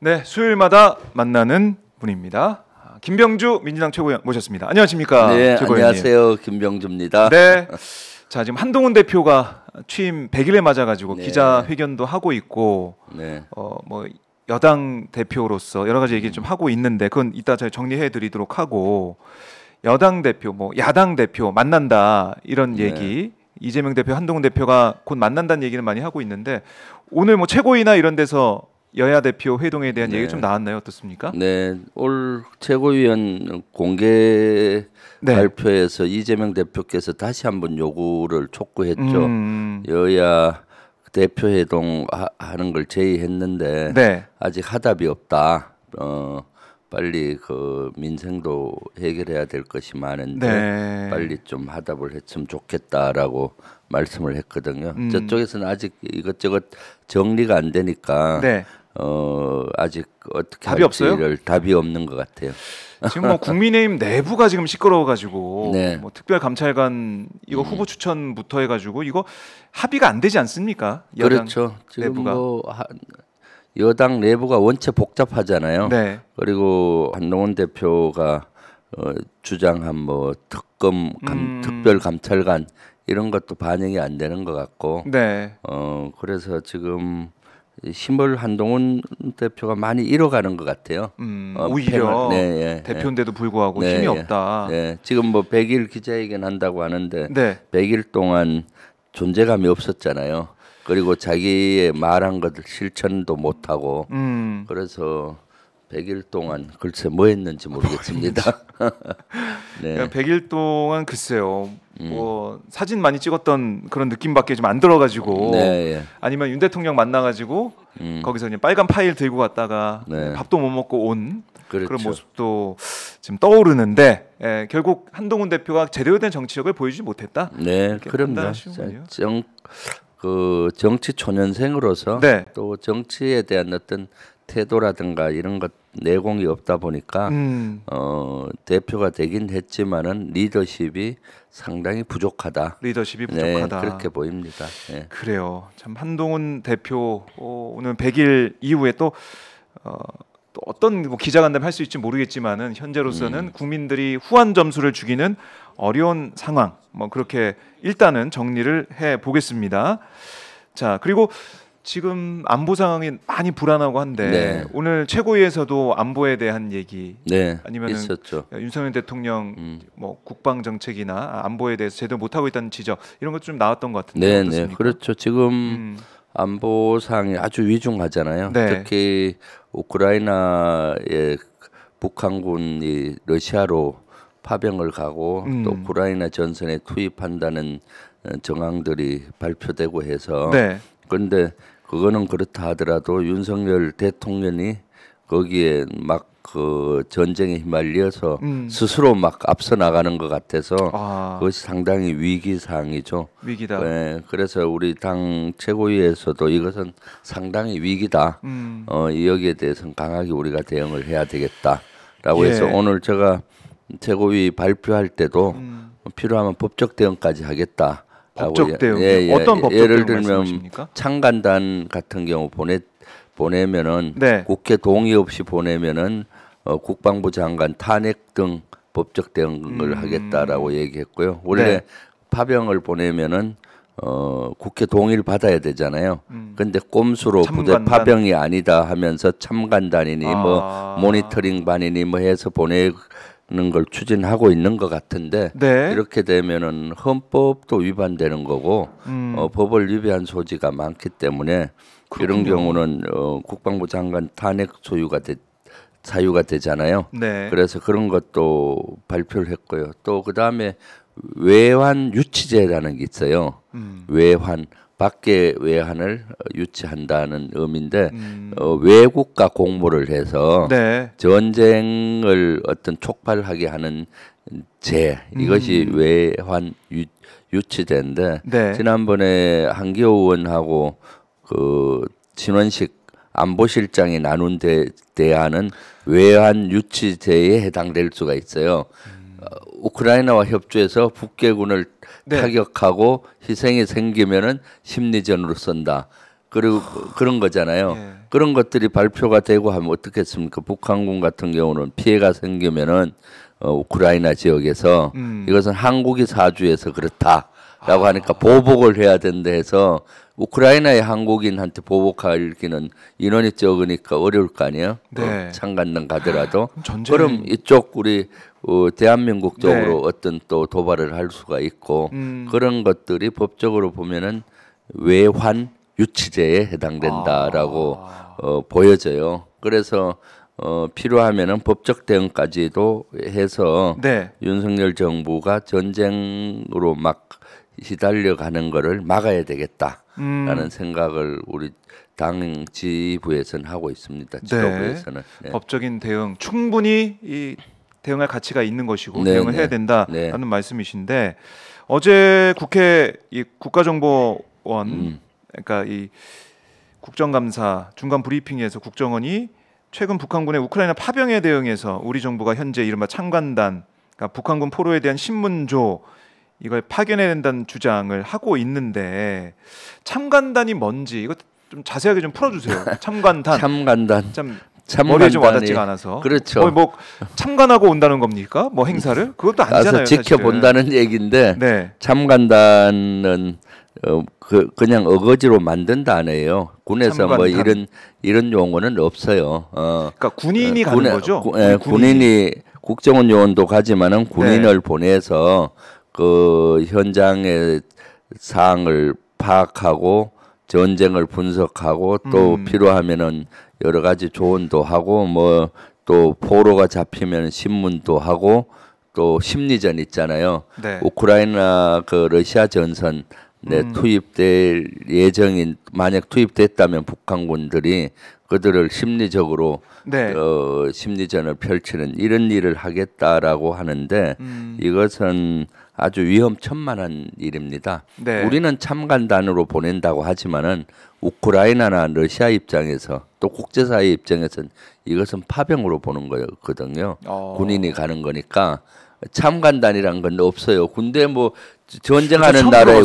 네, 수요일마다 만나는 분입니다. 김병주 민주당 최고위원 모셨습니다. 안녕하십니까? 네, 최고위원님. 안녕하세요. 김병주입니다. 네, 자 지금 한동훈 대표가 취임 100일에 맞아가지고 네. 기자회견도 하고 있고, 네. 뭐 여당 대표로서 여러 가지 얘기를 좀 하고 있는데 그건 이따 저희 정리해드리도록 하고, 여당 대표, 뭐 야당 대표 만난다 이런 네. 얘기. 이재명 대표, 한동훈 대표가 곧 만난다는 얘기는 많이 하고 있는데 오늘 뭐 최고위나 이런 데서 여야 대표 회동에 대한 네. 얘기 좀 나왔나요? 어떻습니까? 네, 올 최고위원 공개 네. 발표에서 이재명 대표께서 다시 한번 요구를 촉구했죠. 여야 대표 회동 하는 걸 제의했는데 네. 아직 하답이 없다. 빨리 그 민생도 해결해야 될 것이 많은데 네. 빨리 좀 하답을 했으면 좋겠다라고 말씀을 했거든요. 저쪽에서는 아직 이것저것 정리가 안 되니까 네. 아직 어떻게 답이 할지를 답이 없는 것 같아요. 지금 뭐 국민의힘 내부가 지금 시끄러워가지고 네. 뭐 특별감찰관 이거 후보 추천부터 해가지고 이거 합의가 안 되지 않습니까? 여당 그렇죠. 지금 내부가. 뭐 여당 내부가 원체 복잡하잖아요. 네. 그리고 한동훈 대표가 주장한 뭐 특검 특별 감찰관 이런 것도 반영이 안 되는 것 같고, 네. 그래서 힘을 한동훈 대표가 많이 잃어가는 것 같아요. 오히려 네, 대표인데도 불구하고 네, 힘이 예. 없다. 네, 지금 뭐 100일 기자회견 한다고 하는데 네. 100일 동안 존재감이 없었잖아요. 그리고 자기의 말한 것을 실천도 못하고 그래서 100일 동안 글쎄 뭐 했는지 모르겠습니다. 네. 그러니까 100일 동안 글쎄요. 뭐 사진 많이 찍었던 그런 느낌밖에 좀 안 들어가지고, 네, 예. 아니면 윤 대통령 만나가지고 거기서 그냥 빨간 파일 들고 갔다가 네. 밥도 못 먹고 온 그렇죠. 그런 모습도 지금 떠오르는데, 결국 한동훈 대표가 제대로 된 정치력을 보여주지 못했다. 네, 이렇게 그럼요. 판단하시는군요. 정치 초년생으로서 네. 또 정치에 대한 어떤 태도라든가 이런 것 내공이 없다 보니까 대표가 되긴 했지만은 리더십이 상당히 부족하다. 리더십이 네, 부족하다. 그렇게 보입니다. 네. 그래요. 참 한동훈 대표 오늘 100일 이후에 또 어떤 뭐 기자간담회 할 수 있지 모르겠지만은 현재로서는 국민들이 후한 점수를 주기는 어려운 상황. 뭐 그렇게 일단은 정리를 해 보겠습니다. 자, 그리고 지금 안보 상황이 많이 불안하고 한데, 네. 오늘 최고위에서도 안보에 대한 얘기, 네, 아니면은 있었죠. 윤석열 대통령 뭐 국방 정책이나 안보에 대해서 제대로 못 하고 있다는 지적, 이런 것 좀 나왔던 것 같은데. 네, 어떻습니까? 네, 그렇죠. 지금 안보 상황이 아주 위중하잖아요. 네. 특히 우크라이나의 북한군이 러시아로 파병을 가고 또 우크라이나 전선에 투입한다는 정황들이 발표되고 해서, 네. 그런데 그거는 그렇다 하더라도 윤석열 대통령이 거기에 막 그 전쟁에 휘말려서 스스로 막 앞서 나가는 것 같아서 그것이 상당히 위기 사항이죠. 위기다. 네, 그래서 우리 당 최고위에서도 이것은 상당히 위기다. 여기에 대해서는 강하게 우리가 대응을 해야 되겠다라고 예. 해서 오늘 제가 최고위 발표할 때도 필요하면 법적 대응까지 하겠다. 법적 대응. 예, 어떤 법적 예를 대응 들면 말씀하십니까? 창간단 같은 경우 보내면은 네. 국회 동의 없이 보내면은 국방부 장관 탄핵 등 법적 대응을 하겠다라고 얘기했고요. 원래 네. 파병을 보내면은 국회 동의를 받아야 되잖아요. 근데 꼼수로 부대 참관단. 파병이 아니다 하면서 참관단이니 뭐 모니터링 반이니 뭐 해서 보내는 걸 추진하고 있는 것 같은데, 네. 이렇게 되면은 헌법도 위반되는 거고 법을 위배한 소지가 많기 때문에 이런 그렇군요. 경우는 국방부 장관 탄핵 사유가 되잖아요. 네. 그래서 그런 것도 발표를 했고요. 또 그다음에 외환 유치제라는 게 있어요. 외환, 밖에 외환을 유치한다는 의미인데 외국과 공모를 해서 네. 전쟁을 어떤 촉발하게 하는 이것이 외환 유치제인데, 네. 지난번에 한기호 의원하고 그 신원식 안보실장이 나눈 대안은 외환 유치제에 해당될 수가 있어요. 우크라이나와 협조해서 북괴군을 네. 타격하고 희생이 생기면은 심리전으로 쓴다. 그리고 그런 거잖아요. 예. 그런 것들이 발표가 되고 하면 어떻겠습니까? 북한군 같은 경우는 피해가 생기면은 우크라이나 지역에서 이것은 한국이 사주해서 그렇다라고 하니까 보복을 해야 된다 해서 우크라이나의 한국인한테 보복하기는 인원이 적으니까 어려울 거 아니에요? 네. 창간단 가더라도 전쟁... 그럼 이쪽 우리 대한민국 쪽으로 네. 어떤 또 도발을 할 수가 있고 그런 것들이 법적으로 보면은 외환 유치죄에 해당된다라고 보여져요. 그래서 필요하면은 법적 대응까지도 해서 네. 윤석열 정부가 전쟁으로 막 시달려 가는 거를 막아야 되겠다라는 생각을 우리 당 지휘부에서는 하고 있습니다. 지도부에서는 네. 법적인 대응 충분히 이 대응할 가치가 있는 것이고 네, 대응을 네. 해야 된다라는 네. 말씀이신데 어제 국회 이 국가정보원 그러니까 이 국정감사 중간 브리핑에서 국정원이 최근 북한군의 우크라이나 파병에 대응해서 우리 정부가 현재 이른바 참관단, 그러니까 북한군 포로에 대한 신문조 이걸 파견해야 된다는 주장을 하고 있는데 참관단이 뭔지 이거 좀 자세하게 좀 풀어주세요. 참관단. 참 머리에 좀 와닿지가 않아서. 그렇죠. 뭐 참관하고 온다는 겁니까? 뭐 행사를? 그것도 아니잖아요. 가서 지켜본다는 얘기인데 네. 참관단은 그냥 어거지로 만든 단어예요. 군에서 참관단. 뭐 이런 용어는 없어요. 그러니까 군인이 가는 거죠. 군인이 국정원 요원도 가지만은 군인을 네. 보내서 그 현장의 사항을 파악하고 전쟁을 분석하고 또 필요하면은 여러 가지 조언도 하고 뭐 또 포로가 잡히면 신문도 하고 또 심리전 있잖아요. 네. 우크라이나 그 러시아 전선 투입될 예정인 만약 투입됐다면 북한군들이 그들을 심리적으로 네. 심리전을 펼치는 이런 일을 하겠다라고 하는데 이것은 아주 위험천만한 일입니다. 네. 우리는 참관단으로 보낸다고 하지만은 우크라이나나 러시아 입장에서 또 국제사회 입장에서는 이것은 파병으로 보는 거거든요. 군인이 가는 거니까 참관단이란 건 없어요. 군대 뭐 전쟁하는 나라에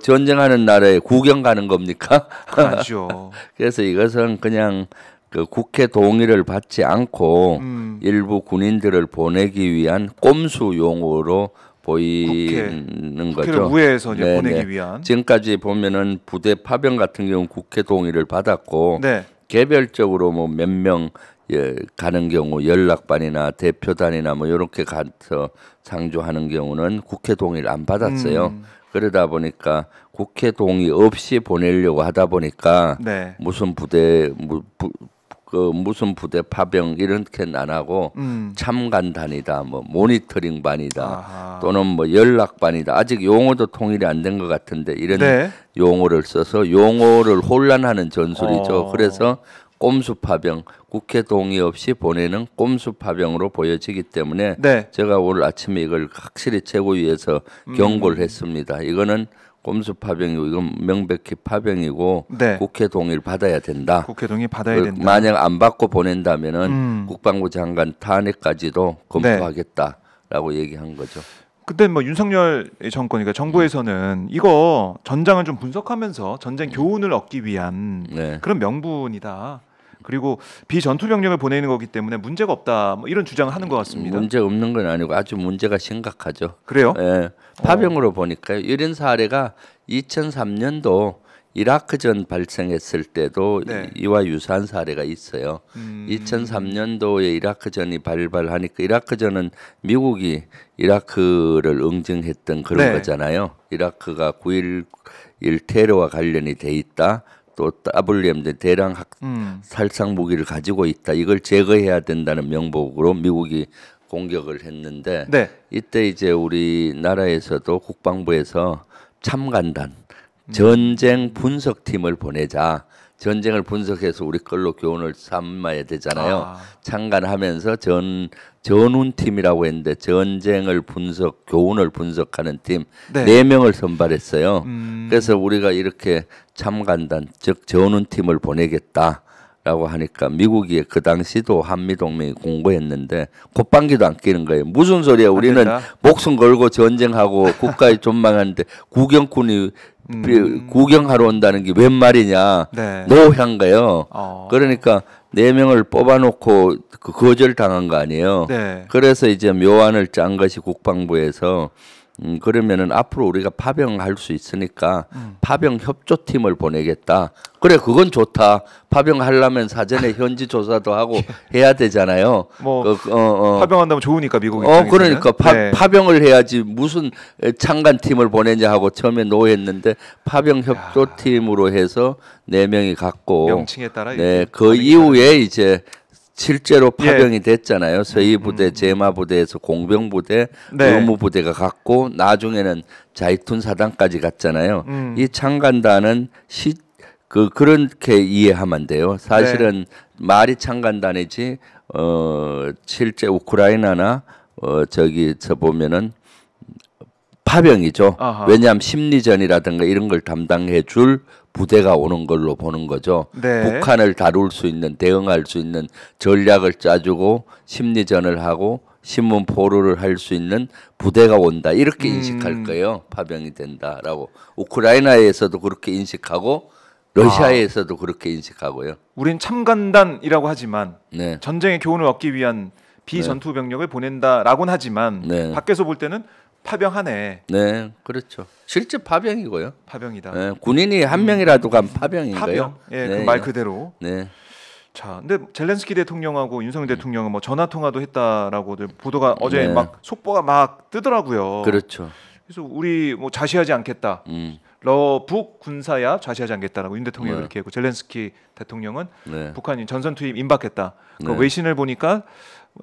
전쟁하는 나라에 구경 가는 겁니까? 그렇죠. 그래서 이것은 그냥 그 국회 동의를 받지 않고 일부 군인들을 보내기 위한 꼼수 용어로 보이는 거죠. 국회를 우회해서 이제 보내기 위한. 지금까지 보면은 부대 파병 같은 경우 국회 동의를 받았고 네. 개별적으로 뭐 몇 명 가는 경우 연락반이나 대표단이나 뭐 이렇게 가서 상주하는 경우는 국회 동의를 안 받았어요. 그러다 보니까 국회 동의 없이 보내려고 하다 보니까 네. 무슨 부대 파병 이렇게는 안 하고 참관단이다, 뭐 모니터링반이다, 또는 뭐 연락반이다. 아직 용어도 통일이 안 된 것 같은데 이런 네. 용어를 써서 용어를 혼란하는 전술이죠. 그래서 꼼수 파병, 국회 동의 없이 보내는 꼼수 파병으로 보여지기 때문에 네. 제가 오늘 아침에 이걸 확실히 최고위에서 경고를 했습니다. 이거는 꼼수 파병이고 이건 명백히 파병이고 네. 국회 동의를 받아야 된다. 국회 동의 받아야 된다. 만약 안 받고 보낸다면은 국방부 장관 탄핵까지도 검토하겠다라고 네. 얘기한 거죠. 그때 뭐 윤석열 정권이니까 정부에서는 이거 전장을 좀 분석하면서 전쟁 교훈을 얻기 위한 네. 그런 명분이다. 그리고 비전투 병력을 보내는 거기 때문에 문제가 없다. 뭐 이런 주장을 하는 것 같습니다. 문제 없는 건 아니고 아주 문제가 심각하죠. 그래요? 예. 파병으로 보니까요. 이런 사례가 2003년도 이라크전 발생했을 때도 네. 이와 유사한 사례가 있어요. 2003년도에 이라크전이 발발하니까 이라크전은 미국이 이라크를 응징했던 그런 네. 거잖아요. 이라크가 9.11 테러와 관련이 돼 있다. 또 WM 대량 살상 무기를 가지고 있다. 이걸 제거해야 된다는 명목으로 미국이 공격을 했는데 네. 이때 이제 우리나라에서도 국방부에서 참관단 전쟁 분석팀을 보내자. 전쟁을 분석해서 우리 걸로 교훈을 삼아야 되잖아요. 참관하면서 전운팀이라고 했는데 전쟁을 교훈을 분석하는 팀 네. 4명을 선발했어요. 그래서 우리가 이렇게 참관단 즉 전운팀을 보내겠다. 라고 하니까 미국이 그 당시도 한미동맹이 공고했는데 콧방귀도 안 끼는 거예요. 무슨 소리야? 우리는 목숨 걸고 전쟁하고 국가에 존망하는데 구경꾼이 구경하러 온다는 게 웬 말이냐? 네. 노한 거예요. 그러니까 4명을 뽑아놓고 거절 당한 거 아니에요. 네. 그래서 이제 묘안을 짠 것이 국방부에서 그러면은 앞으로 우리가 파병할 수 있으니까 파병 협조팀을 보내겠다. 그래, 그건 좋다. 파병하려면 사전에 현지 조사도 하고 해야 되잖아요. 뭐 파병한다면 좋으니까 미국 입장에서는. 그러니까 파병을 해야지 무슨 창간팀을 보내냐 하고 처음에 노했는데 파병 협조팀으로 해서 4명이 갔고 명칭에 따라 네, 그 이후에 이제 실제로 파병이 됐잖아요. 서해부대, 제마부대에서 공병부대, 네. 의무부대가 갔고 나중에는 자이툰 사단까지 갔잖아요. 이 창간단은 그렇게 이해하면 돼요. 사실은 말이 창간단이지 실제 우크라이나나 저기서 보면은 파병이죠. 아하. 왜냐하면 심리전이라든가 이런 걸 담당해 줄 부대가 오는 걸로 보는 거죠. 네. 북한을 다룰 수 있는, 대응할 수 있는 전략을 짜주고 심리전을 하고 신문 포로를 할 수 있는 부대가 온다. 이렇게 인식할 거예요. 파병이 된다라고. 우크라이나에서도 그렇게 인식하고 러시아에서도 그렇게 인식하고요. 우린 참관단이라고 하지만 네. 전쟁의 교훈을 얻기 위한 비전투 병력을 보낸다라고는 하지만 밖에서 볼 때는 파병하네. 네, 그렇죠. 실제 파병이고요. 파병이다. 네, 군인이 한 명이라도 간 파병인 거예요. 파병. 예, 그 말 그대로. 네. 자, 근데 젤렌스키 대통령하고 윤석열 대통령은 뭐 전화 통화도 했다라고들 보도가 어제 막 속보가 막 뜨더라고요. 그렇죠. 그래서 우리 뭐 자시하지 않겠다. 러북 군사야 좌시하지 않겠다라고 윤 대통령이 그렇게 했고 젤렌스키 대통령은 북한이 전선 투입 임박했다. 그 외신을 보니까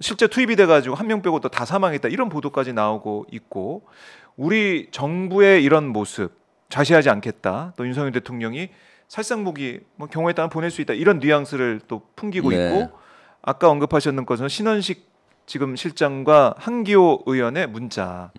실제 투입이 돼가지고 한 명 빼고 또 다 사망했다 이런 보도까지 나오고 있고 우리 정부의 이런 모습 좌시하지 않겠다. 또 윤석열 대통령이 살상무기 뭐 경우에 따라 보낼 수 있다 이런 뉘앙스를 또 풍기고 있고 아까 언급하셨는 것은 신원식 지금 실장과 한기호 의원의 문자.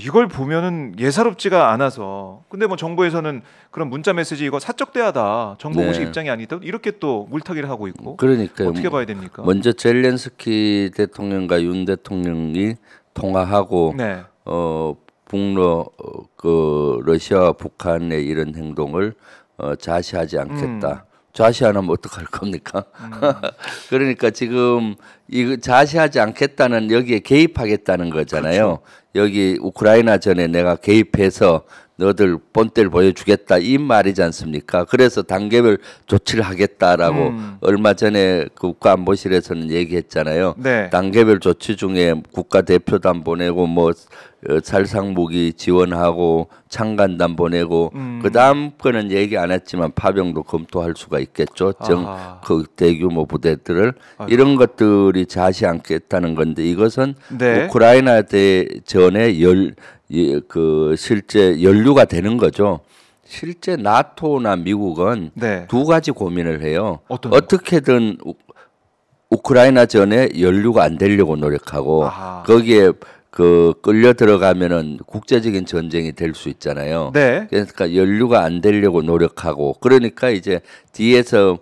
이걸 보면은 예사롭지가 않아서 근데 뭐 정부에서는 그런 문자 메시지 이거 사적 대화다 정보 공식 입장이 아니다 이렇게 또 물타기를 하고 있고 그러니까요. 어떻게 봐야 됩니까? 먼저 젤렌스키 대통령과 윤 대통령이 통화하고 북러 러시아와 북한의 이런 행동을 자시하지 않겠다. 좌시하면 어떡할 겁니까? 그러니까 지금 이거 자시하지 않겠다는 여기에 개입하겠다는 거잖아요. 그렇죠. 여기 우크라이나 전에 내가 개입해서 너들 본때를 보여주겠다 이 말이지 않습니까? 그래서 단계별 조치를 하겠다라고 얼마 전에 국가안보실에서는 얘기했잖아요. 단계별 조치 중에 국가대표단 보내고 뭐 살상무기 지원하고 창간단 보내고 그 다음 거는 얘기 안 했지만 파병도 검토할 수가 있겠죠. 그 대규모 부대들을 이런 것들이 자시 않겠다는 건데 이것은 우크라이나 전에 실제 연루가 되는 거죠. 실제 나토나 미국은 두 가지 고민을 해요. 어떻게든 우크라이나 전에 연루가 안 되려고 노력하고 거기에 끌려 들어가면은 국제적인 전쟁이 될 수 있잖아요. 그러니까 연루가 안 되려고 노력하고 그러니까 이제 뒤에서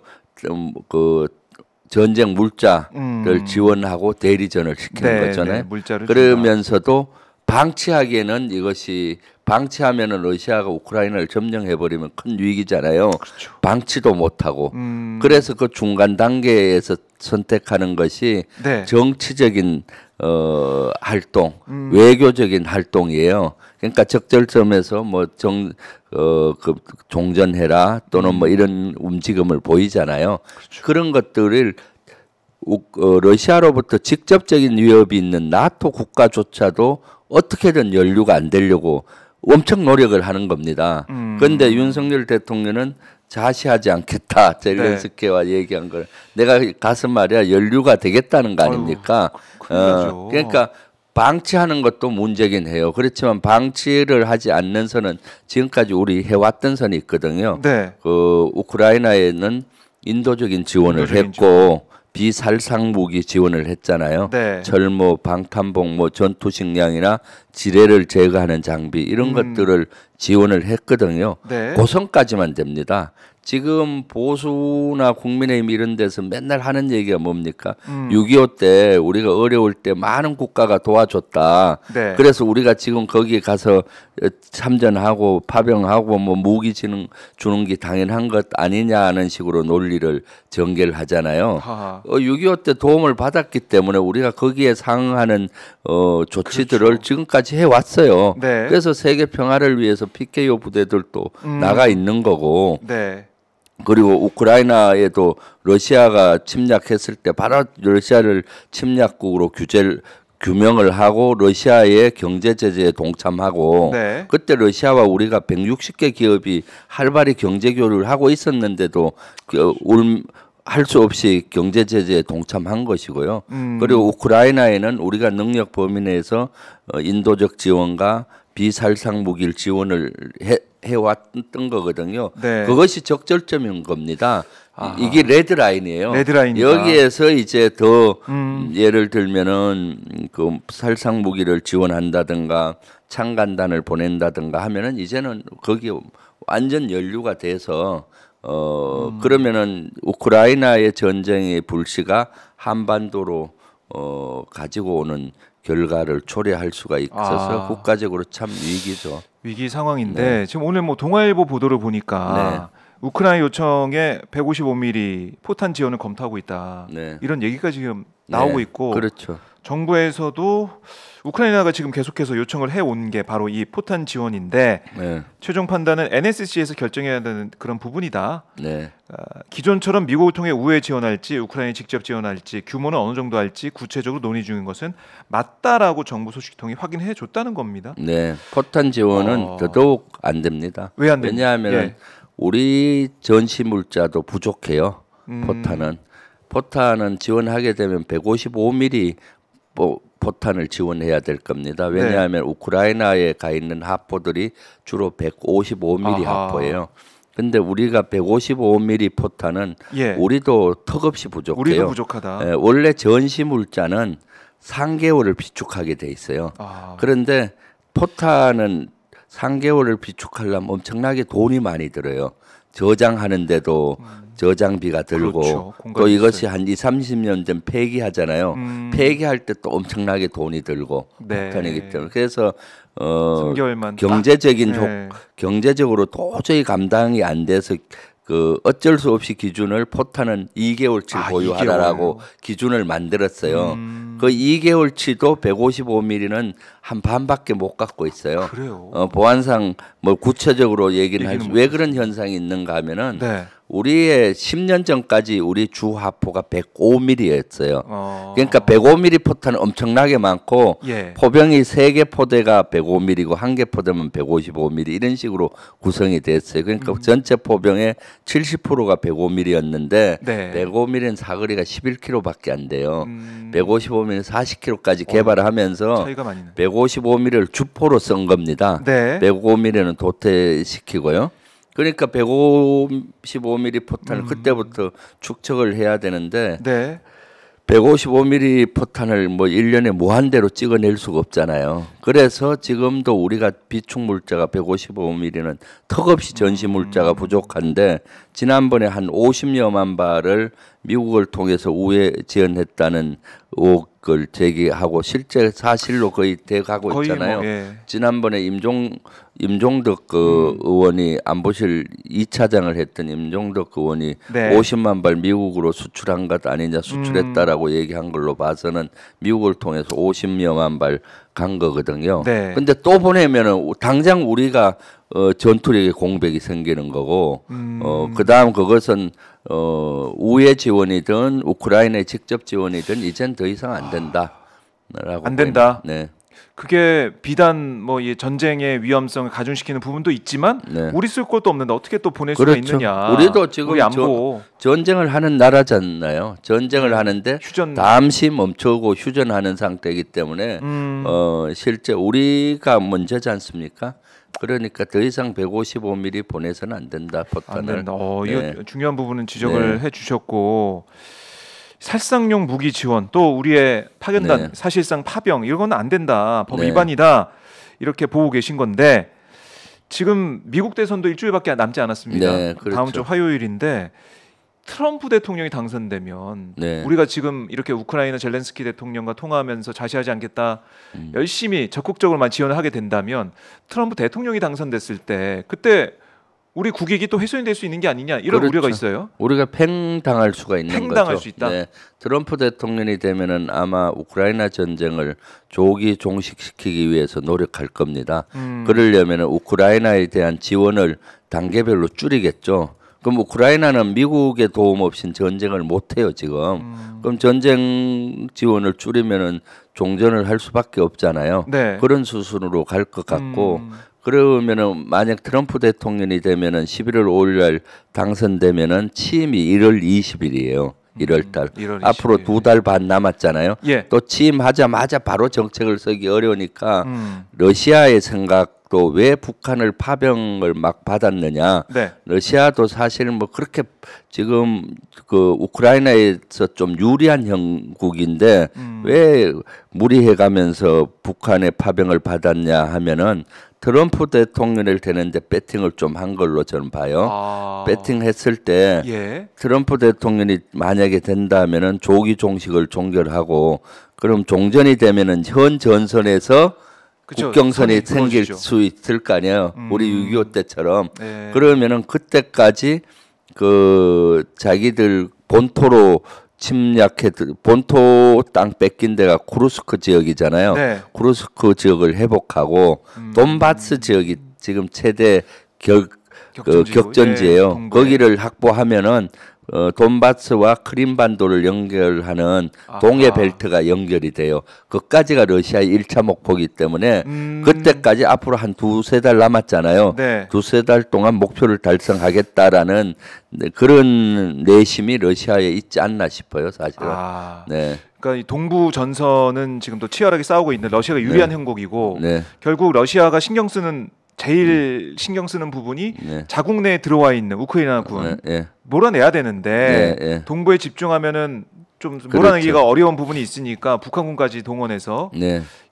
전쟁 물자를 지원하고 대리전을 시키는 거잖아요. 그러면서도 방치하기에는 이것이 방치하면은 러시아가 우크라이나를 점령해 버리면 큰 위기잖아요. 그렇죠. 방치도 못하고 그래서 그 중간 단계에서 선택하는 것이 정치적인 활동, 외교적인 활동이에요. 그러니까 적절점에서 뭐 종전해라 또는 뭐 이런 움직임을 보이잖아요. 그런 것들을 러시아로부터 직접적인 위협이 있는 나토 국가조차도 어떻게든 연루가 안 되려고 엄청 노력을 하는 겁니다. 그런데 윤석열 대통령은 자시하지 않겠다. 젤렌스키와 얘기한 걸 내가 가서 말이야 연루가 되겠다는 거 아닙니까? 그러니까 방치하는 것도 문제긴 해요. 그렇지만 방치를 하지 않는 선은 지금까지 우리 해왔던 선이 있거든요. 우크라이나에는 인도적인 지원을 했고 비살상 무기 지원을 했잖아요. 철모, 방탄복, 뭐 전투식량이나 지뢰를 제거하는 장비 이런 것들을 지원을 했거든요. 고선까지만 됩니다. 지금 보수나 국민의힘 이런 데서 맨날 하는 얘기가 뭡니까? 6.25 때 우리가 어려울 때 많은 국가가 도와줬다. 네. 그래서 우리가 지금 거기 가서 참전하고 파병하고 뭐 무기 주는 게 당연한 것 아니냐는 식으로 논리를 전개를 하잖아요. 6.25 때 도움을 받았기 때문에 우리가 거기에 상응하는 조치들을 그렇죠. 지금까지 해왔어요. 네. 그래서 세계 평화를 위해서 PKO 부대들도 나가 있는 거고. 네. 그리고 우크라이나에도 러시아가 침략했을 때 바로 러시아를 침략국으로 규명을 하고 러시아의 경제 제재에 동참하고 네. 그때 러시아와 우리가 160개 기업이 활발히 경제 교류를 하고 있었는데도 할 수 없이 경제 제재에 동참한 것이고요. 그리고 우크라이나에는 우리가 능력 범위 내에서 인도적 지원과 비살상 무기를 지원을 해왔던 거거든요. 네. 그것이 적절점인 겁니다. 이게 레드라인이에요. 레드라인이다. 여기에서 이제 더 예를 들면은 그 살상 무기를 지원한다든가 창간단을 보낸다든가 하면은 이제는 거기 완전 연루가 돼서 그러면은 우크라이나의 전쟁의 불씨가 한반도로 가지고 오는 결과를 초래할 수가 있어서 국가적으로 참 위기죠. 위기 상황인데 지금 오늘 뭐 동아일보 보도를 보니까 우크라이나 요청에 155mm 포탄 지원을 검토하고 있다. 이런 얘기가 지금 나오고 있고 그렇죠. 정부에서도 우크라이나가 지금 계속해서 요청을 해온 게 바로 이 포탄 지원인데 최종 판단은 NSC에서 결정해야 되는 그런 부분이다. 기존처럼 미국을 통해 우회 지원할지 우크라이나에 직접 지원할지 규모는 어느 정도 할지 구체적으로 논의 중인 것은 맞다라고 정부 소식통이 확인해 줬다는 겁니다. 포탄 지원은 더더욱 안 됩니다. 왜 안 됩니까? 왜냐하면 우리 전시 물자도 부족해요. 포탄은 지원하게 되면 155mm 포탄을 지원해야 될 겁니다. 왜냐하면 우크라이나에 가 있는 하포들이 주로 155mm 하포예요. 근데 우리가 155mm 포탄은 우리도 턱없이 부족해요. 우리도 부족하다. 원래 전시 물자는 3개월을 비축하게 돼 있어요. 그런데 포탄은 3개월을 비축하려면 엄청나게 돈이 많이 들어요. 저장하는데도 저장비가 들고 또 이것이 한 20-30년 전 폐기하잖아요. 폐기할 때 또 엄청나게 돈이 들고 포탄이기 때문에 그래서 3개월만 경제적으로 도저히 감당이 안 돼서 그 어쩔 수 없이 기준을 포탄은 2개월치 보유하라라고 2개월. 기준을 만들었어요. 그 2개월치도 155mm는 한 반밖에 못 갖고 있어요. 그래요. 보안상 뭐 구체적으로 얘기는 할 수 왜 그런 현상이 있는가 하면은 우리의 10년 전까지 우리 주 하포가 105mm였어요. 그러니까 105mm 포탄은 엄청나게 많고 포병이 3개 포대가 105mm고 1개 포대면 155mm 이런 식으로 구성이 됐어요. 그러니까 전체 포병의 70%가 105mm였는데 105mm는 사거리가 11km밖에 안 돼요. 155mm 40km까지 개발하면서 155mm를 주포로 쓴 겁니다. 105mm는 도태시키고요. 그러니까 155mm 포탄을 그때부터 축적을 해야 되는데 155mm 포탄을 뭐 1년에 무한대로 찍어낼 수가 없잖아요. 그래서 지금도 우리가 비축 물자가 155mm는 턱없이 전시 물자가 부족한데 지난번에 한 50여만 발을 미국을 통해서 우회 지원했다는 의혹을 제기하고 실제 사실로 거의 돼가고 있잖아요. 지난번에 임종덕 그 의원이 안보실 2차장을 했던 임종덕 의원이 50만 발 미국으로 수출한 것 아니냐 수출했다라고 얘기한 걸로 봐서는 미국을 통해서 50여만 발 간 거거든요. 근데 또 보내면은 당장 우리가 전투력의 공백이 생기는 거고 그다음 그것은 우회 지원이든 우크라이나의 직접 지원이든 이젠 더 이상 안 된다라고 안 된다. 그게 비단 뭐 이 전쟁의 위험성을 가중시키는 부분도 있지만 우리 쓸 것도 없는데 어떻게 또 보낼 수가 있느냐. 우리도 지금 전쟁을 하는 나라잖아요. 전쟁을 하는데 잠시 멈추고 휴전하는 상태이기 때문에 실제 우리가 문제지 않습니까? 그러니까 더 이상 155mm 보내서는 안 된다. 포탄을. 안 된다. 이거 중요한 부분은 지적을 해주셨고 살상용 무기 지원 또 우리의 파견단 사실상 파병 이건 안 된다. 법 위반이다. 이렇게 보고 계신 건데 지금 미국 대선도 일주일밖에 남지 않았습니다. 네, 그렇죠. 다음 주 화요일인데 트럼프 대통령이 당선되면 네. 우리가 지금 이렇게 우크라이나 젤렌스키 대통령과 통화하면서 자시하지 않겠다 열심히 적극적으로만 지원을 하게 된다면 트럼프 대통령이 당선됐을 때 그때 우리 국익이 또 훼손이 될 수 있는 게 아니냐 이런 그렇죠. 우려가 있어요. 우리가 팽당할 수가 있는 팽당할 거죠. 수 있다. 네. 트럼프 대통령이 되면은 아마 우크라이나 전쟁을 조기 종식시키기 위해서 노력할 겁니다. 그러려면은 우크라이나에 대한 지원을 단계별로 줄이겠죠. 그럼 우크라이나는 미국의 도움 없이는 전쟁을 못 해요 지금. 그럼 전쟁 지원을 줄이면은 종전을 할 수밖에 없잖아요. 네. 그런 수순으로 갈 것 같고. 그러면은 만약 트럼프 대통령이 되면은 11월 5일 날 당선되면은 취임이 1월 20일이에요. 1월 달. 1월 20일. 앞으로 2달 반 남았잖아요. 예. 또 취임하자마자 바로 정책을 쓰기 어려우니까 러시아의 생각도 왜 북한을 파병을 막 받았느냐. 네. 러시아도 사실 뭐 그렇게 지금 그 우크라이나에서 좀 유리한 형국인데 왜 무리해가면서 북한의 파병을 받았냐 하면은 트럼프 대통령을 되는데 배팅을 좀 한 걸로 저는 봐요. 배팅했을 때 예. 트럼프 대통령이 만약에 된다면은 조기 종식을 종결하고 그럼 종전이 되면은 현 전선에서 그쵸, 국경선이 생길 부러지죠. 수 있을 거 아니에요. 우리 6.25 때처럼. 네. 그러면은 그때까지 그 자기들 본토로 침략해 본토 땅 뺏긴 데가 쿠르스크 지역이잖아요. 네. 쿠르스크 지역을 회복하고 돈바스 지역이 지금 최대 격전지예요. 예, 거기를 확보하면은 돈바스와 크림반도를 연결하는 동해 벨트가 연결이 돼요. 그까지가 러시아의 1차 목표이기 때문에 그때까지 앞으로 한 두세 달 남았잖아요. 네. 두세 달 동안 목표를 달성하겠다라는 그런 내심이 러시아에 있지 않나 싶어요, 사실은. 네. 그러니까 이 동부 전선은 지금 또 치열하게 싸우고 있는 러시아가 유리한 형국이고 네. 결국 러시아가 제일 신경 쓰는 부분이 자국 내에 들어와 있는 우크라이나군 몰아내야 되는데 동부에 집중하면은 좀 몰아내기가 그렇죠. 어려운 부분이 있으니까 북한군까지 동원해서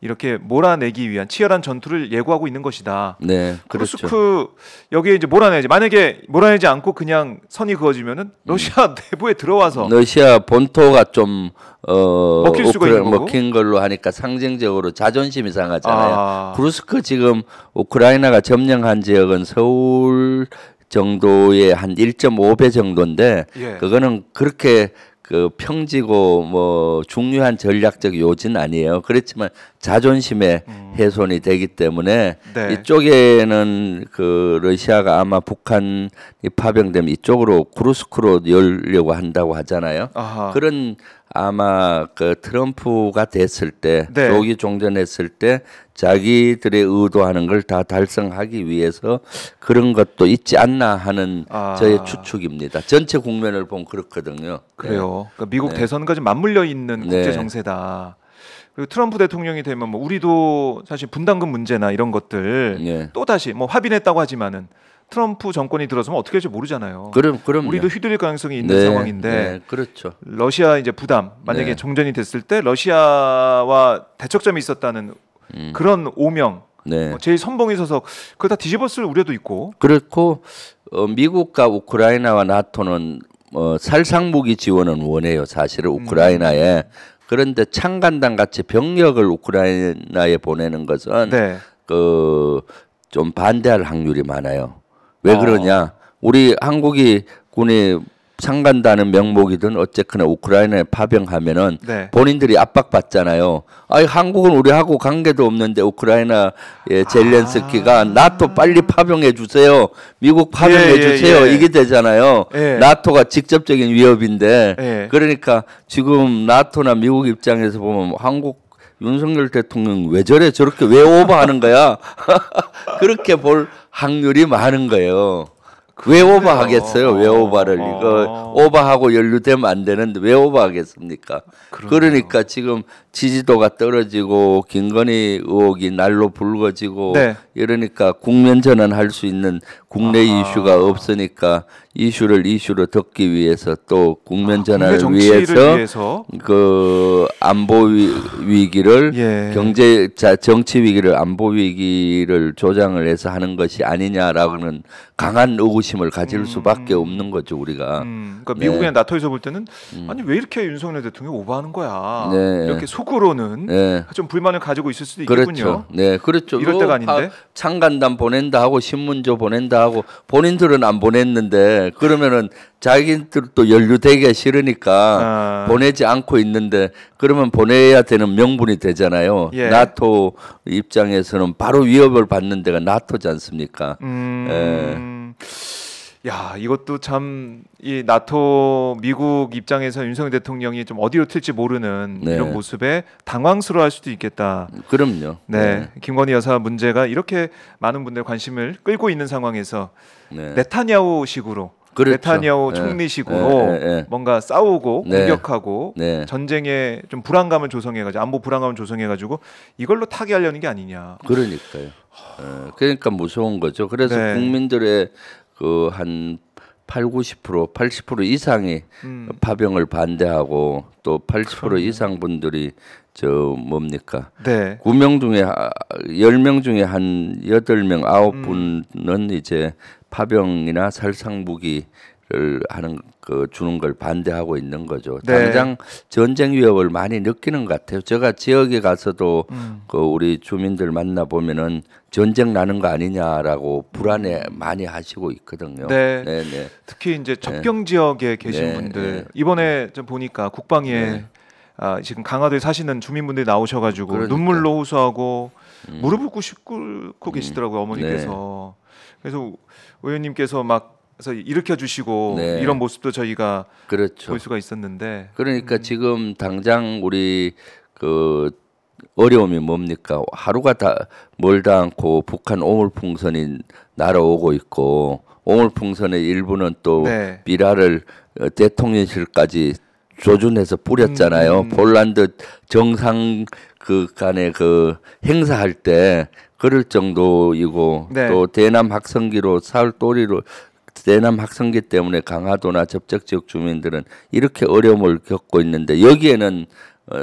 이렇게 몰아내기 위한 치열한 전투를 예고하고 있는 것이다. 네, 그렇죠. 쿠르스크 여기에 이제 몰아내지. 만약에 몰아내지 않고 그냥 선이 그어지면은 러시아 내부에 들어와서 러시아 본토가 좀 먹힐 수가 있는 거고? 먹힌 걸로 하니까 상징적으로 자존심이 상하잖아요. 쿠르스크 지금 우크라이나가 점령한 지역은 서울 정도의 한 1.5배 정도인데 그거는 그렇게 그 평지고 뭐 중요한 전략적 요지는 아니에요. 그렇지만 자존심의 훼손이 되기 때문에 이쪽에는 그 러시아가 아마 북한이 파병되면 이쪽으로 쿠르스크로 열려고 한다고 하잖아요. 그런 아마 그 트럼프가 됐을 때 조기 종전했을 때 자기들의 의도하는 걸 다 달성하기 위해서 그런 것도 있지 않나 하는 저의 추측입니다. 전체 국면을 보면 그렇거든요. 그래요. 그러니까 미국 대선까지 맞물려 있는 국제 정세다. 그리고 트럼프 대통령이 되면 뭐 우리도 사실 분담금 문제나 이런 것들 또 다시 뭐 합의했다고 하지만은 트럼프 정권이 들어서면 어떻게 될지 모르잖아요. 그럼 우리도 휘둘릴 가능성이 있는 상황인데 그렇죠. 러시아 이제 부담 만약에 종전이 됐을 때 러시아와 대척점이 있었다는 그런 오명 제일 선봉에 서서 그걸 다 뒤집었을 우려도 있고 그렇고 미국과 우크라이나와 나토는 살상 무기 지원은 원해요. 사실은 우크라이나에 그런데 창간당 같이 병력을 우크라이나에 보내는 것은 그 좀 반대할 확률이 많아요. 왜 그러냐? 우리 한국이 군이 창간다는 명목이든 어쨌거나 우크라이나에 파병하면은 본인들이 압박받잖아요. 아니 한국은 우리하고 관계도 없는데 우크라이나의 젤렌스키가 나토 빨리 파병해 주세요. 미국 파병해 주세요. 이게 되잖아요. 나토가 직접적인 위협인데 그러니까 지금 나토나 미국 입장에서 보면 한국 윤석열 대통령 왜 저래 저렇게 왜 오버하는 거야? 그렇게 볼 확률이 많은 거예요. 왜 오버하겠어요? 왜 오버를 이거 오버하고 연루되면 안 되는데 왜 오버하겠습니까? 그러니까 지금 지지도가 떨어지고 김건희 의혹이 날로 불거지고 네. 이러니까 국면 전환할 수 있는 국내 이슈가 없으니까 이슈로 덮기 위해서 또 국면 전환을 위해서 그 안보 위기를 예. 정치 위기를 안보 위기를 조장을 해서 하는 것이 아니냐라고는 강한 의구심을 가질 수밖에 없는 거죠 우리가. 그러니까 미국이나 네. 나토에서 볼 때는 아니 왜 이렇게 윤석열 대통령이 오버하는 거야? 네. 이렇게 속으로는 네. 좀 불만을 가지고 있을 수도 있겠군요. 그렇죠. 네, 그렇죠. 이럴 때가 아닌데 창간단 보낸다 하고 신문조 보낸다 하고 본인들은 안 보냈는데 그러면은 자기들도 연루되기가 싫으니까 보내지 않고 있는데 그러면 보내야 되는 명분이 되잖아요. 예. 나토 입장에서는 바로 위협을 받는 데가 나토지 않습니까? 야, 이것도 참 이 나토 미국 입장에서 윤석열 대통령이 좀 어디로 튈지 모르는 네. 이런 모습에 당황스러워할 수도 있겠다. 그럼요. 네, 김건희 여사 문제가 이렇게 많은 분들 관심을 끌고 있는 상황에서 네. 네타냐후식으로 그렇죠. 네타냐후 네. 총리식으로 뭔가 싸우고 네. 공격하고 네. 전쟁에 좀 불안감을 조성해가지고 안보 불안감을 조성해가지고 이걸로 타개하려는 게 아니냐. 그러니까요. 그러니까 무서운 거죠. 그래서 네. 국민들의 그 한 80% 이상이 파병을 반대하고 또 80% 이상 분들이 저 뭡니까? 네. 9명 중에 10명 중에 한 8명, 9분은 이제 파병이나 살상 무기를 하는 그 주는 걸 반대하고 있는 거죠. 네. 당장 전쟁 위협을 많이 느끼는 것 같아요. 제가 지역에 가서도 그 우리 주민들 만나 보면은 전쟁 나는 거 아니냐라고 불안해 많이 하시고 있거든요. 네. 네, 네. 특히 이제 접경 지역에 계신 네, 분들 네. 이번에 좀 보니까 국방위에 네. 지금 강화도에 사시는 주민분들이 나오셔가지고 그러니까. 눈물로 호소하고 무릎을 꿇고 계시더라고요 어머니께서. 네. 그래서 의원님께서 막 그래서 일으켜 주시고 네. 이런 모습도 저희가 그렇죠. 볼 수가 있었는데 그러니까 지금 당장 우리 그 어려움이 뭡니까? 하루가 다 멀다 않고 북한 오물풍선이 날아오고 있고 오물풍선의 일부는 또 네. 비라를 대통령실까지 조준해서 뿌렸잖아요. 폴란드 정상 그 간에 그 행사할 때 그럴 정도이고 네. 또 대남 학성기로 사흘도리로 대남 학성기 때문에 강화도나 접촉 지역 주민들은 이렇게 어려움을 겪고 있는데 여기에는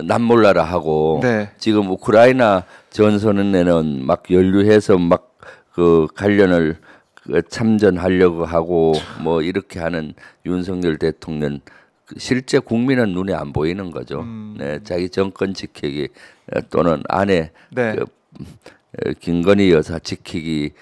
남몰라라 하고 네. 지금 우크라이나 전선에는 막 연루해서 막 그 관련을 참전하려고 하고 뭐 이렇게 하는 윤석열 대통령 실제 국민은 눈에 안 보이는 거죠. 네, 자기 정권 지키기 또는 아내 네. 김건희 여사 지키기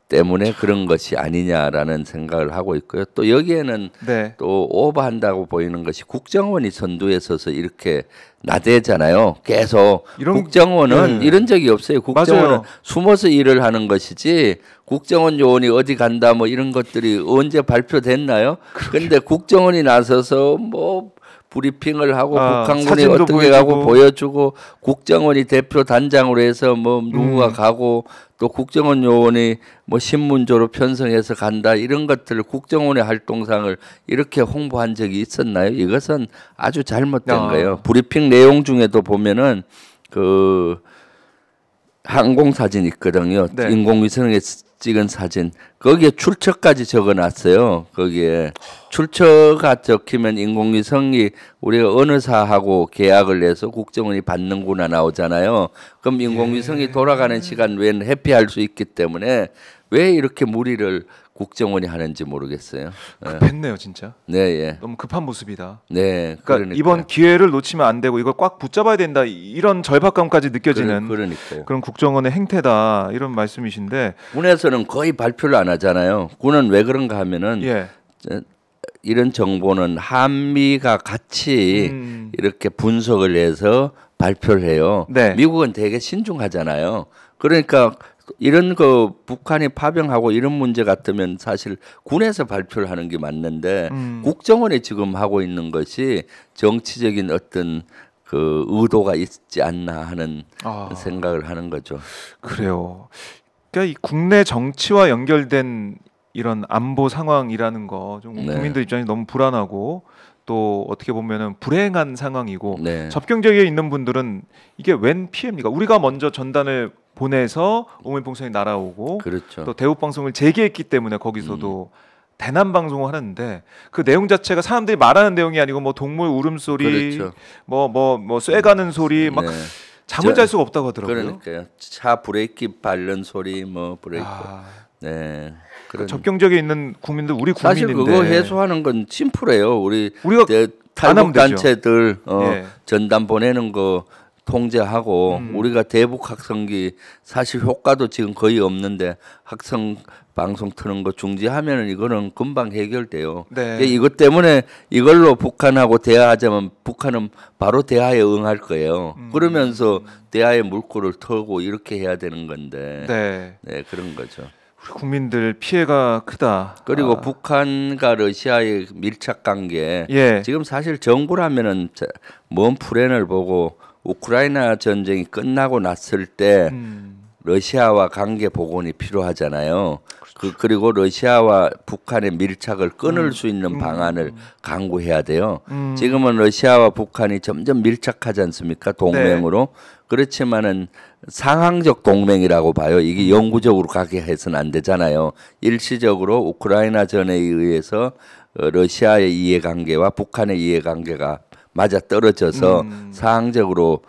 때문에 그런 것이 아니냐라는 생각을 하고 있고요. 또 여기에는 네. 또 오버한다고 보이는 것이 국정원이 선두에 서서 이렇게 나대잖아요. 계속 국정원은 네. 이런 적이 없어요. 국정원은 맞아요. 숨어서 일을 하는 것이지 국정원 요원이 어디 간다 뭐 이런 것들이 언제 발표됐나요? 그런데 국정원이 나서서 뭐 브리핑을 하고 북한군이 어떻게 가고 보여주고 국정원이 대표 단장으로 해서 뭐 누구가 가고 또 국정원 요원이 뭐 신문조로 편성해서 간다 이런 것들을 국정원의 활동상을 이렇게 홍보한 적이 있었나요? 이것은 아주 잘못된 거예요. 브리핑 내용 중에도 보면은 그 항공 사진 있거든요. 네. 인공위성에 찍은 사진 거기에 출처까지 적어놨어요. 거기에 출처가 적히면 인공위성이 우리가 어느 사하고 계약을 해서 국정원이 받는구나 나오잖아요. 그럼 인공위성이 돌아가는 시간 외에는 회피할 수 있기 때문에 왜 이렇게 무리를 국정원이 하는지 모르겠어요. 급했네요, 진짜. 네, 예. 너무 급한 모습이다. 네, 그러니까 이번 기회를 놓치면 안 되고 이걸 꽉 붙잡아야 된다. 이런 절박감까지 느껴지는 그런 국정원의 행태다. 이런 말씀이신데 군에서는 거의 발표를 안 하잖아요. 군은 왜 그런가 하면은 예. 이런 정보는 한미가 같이 이렇게 분석을 해서 발표를 해요. 네. 미국은 되게 신중하잖아요. 그러니까 이런 그 북한이 파병하고 이런 문제 같으면 사실 군에서 발표를 하는 게 맞는데 국정원이 지금 하고 있는 것이 정치적인 어떤 그 의도가 있지 않나 하는 생각을 하는 거죠. 그래요. 그러니까 이 국내 정치와 연결된 이런 안보 상황이라는 거 좀 국민들 입장이 너무 불안하고 또 어떻게 보면은 불행한 상황이고 접경 지역에 있는 분들은 이게 웬 피해입니까? 우리가 먼저 전단을 보내서 우물풍선이 날아오고 그렇죠. 또 대북 방송을 재개했기 때문에 거기서도 대남 방송을 하는데 그 내용 자체가 사람들이 말하는 내용이 아니고 뭐 동물 울음소리, 그렇죠. 뭐 쇠가는 소리 막 잠을 잘 수가 없다고 하더라고요. 그러니까요. 차 브레이크 밟는 소리 뭐 브레이크. 네. 접경 지역에 있는 국민들 우리 국민인데 사실 그거 해소하는 건 심플해요. 우리가 탈북 단체들 전단 보내는 거 통제하고 우리가 대북 학성기 사실 효과도 지금 거의 없는데 학성 방송 트는 거 중지하면은 이거는 금방 해결돼요. 이것 때문에 이걸로 북한하고 대화하자면 북한은 바로 대화에 응할 거예요. 그러면서 대화의 물꼬를 터고 이렇게 해야 되는 건데 그런 거죠. 우리 국민들 피해가 크다. 그리고 북한과 러시아의 밀착 관계 지금 사실 정부라면은 먼 프랜을 보고 우크라이나 전쟁이 끝나고 났을 때 러시아와 관계 복원이 필요하잖아요. 그리고 러시아와 북한의 밀착을 끊을 수 있는 방안을 강구해야 돼요. 지금은 러시아와 북한이 점점 밀착하지 않습니까? 동맹으로. 그렇지만은 상황적 동맹이라고 봐요. 이게 영구적으로 가게 해서는 안 되잖아요. 일시적으로 우크라이나 전에 의해서 러시아의 이해관계와 북한의 이해관계가 맞아 떨어져서 상황적으로